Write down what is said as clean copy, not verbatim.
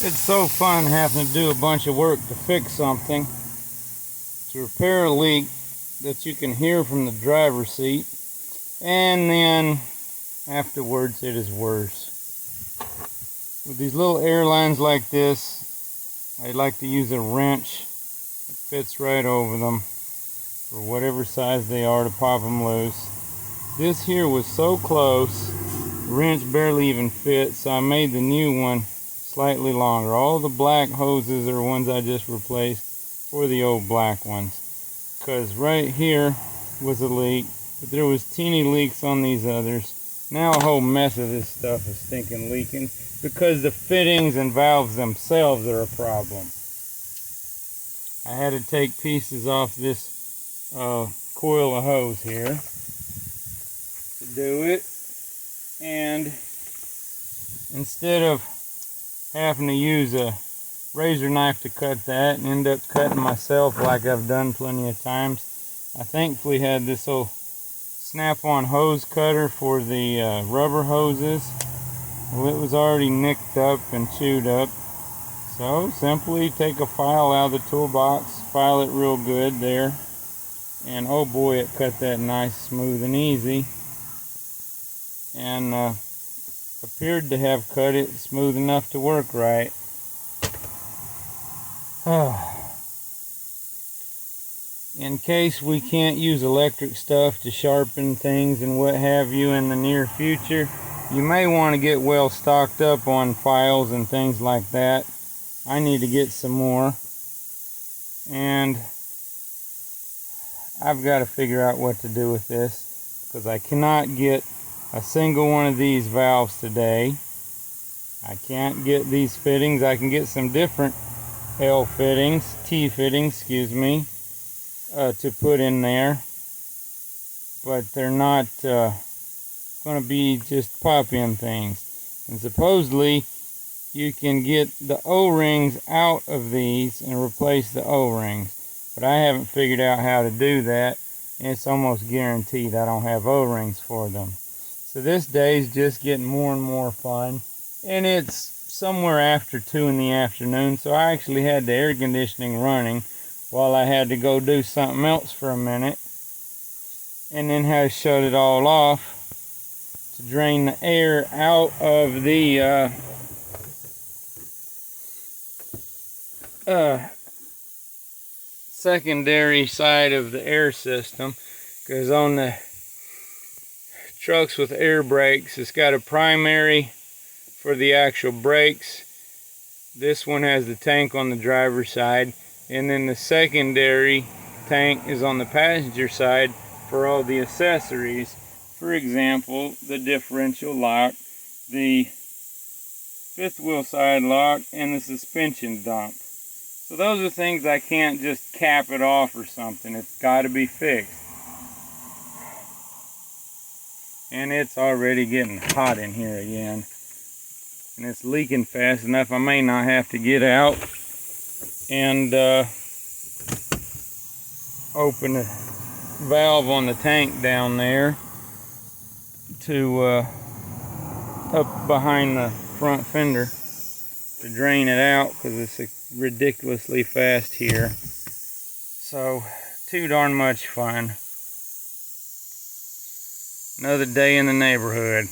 It's so fun having to do a bunch of work to fix something, to repair a leak that you can hear from the driver's seat, and then afterwards it is worse. With these little airlines like this, I like to use a wrench that fits right over them for whatever size they are to pop them loose. This here was so close, the wrench barely even fit, so I made the new one slightly longer. All the black hoses are ones I just replaced for the old black ones, because right here was a leak, but there was teeny leaks on these others. Now a whole mess of this stuff is stinking leaking because the fittings and valves themselves are a problem. I had to take pieces off this coil of hose here to do it, and instead of having to use a razor knife to cut that and end up cutting myself like I've done plenty of times, I thankfully had this old snap-on hose cutter for the rubber hoses. Well, it was already nicked up and chewed up, so simply take a file out of the toolbox, file it real good there, and oh boy, it cut that nice, smooth and easy, and appeared to have cut it smooth enough to work right. In case we can't use electric stuff to sharpen things and what have you in the near future, you may want to get well stocked up on files and things like that. I need to get some more, and I've got to figure out what to do with this, because I cannot get a single one of these valves today. I can't get these fittings. I can get some different L fittings, T fittings, excuse me, to put in there, but they're not going to be just pop-in things. And supposedly you can get the O-rings out of these and replace the O-rings, but I haven't figured out how to do that, and it's almost guaranteed I don't have O-rings for them. So this day's just getting more and more fun, and it's somewhere after 2 in the afternoon, so I actually had the air conditioning running while I had to go do something else for a minute, and then had to shut it all off to drain the air out of the secondary side of the air system, because on the trucks with air brakes, it's got a primary for the actual brakes. This one has the tank on the driver's side, and then the secondary tank is on the passenger side for all the accessories. For example, the differential lock, the fifth wheel side lock, and the suspension dump. So those are things I can't just cap it off or something. It's got to be fixed. And it's already getting hot in here again, and it's leaking fast enough I may not have to get out and open the valve on the tank down there to up behind the front fender to drain it out, because it's ridiculously fast here. So too darn much fun. Another day in the neighborhood.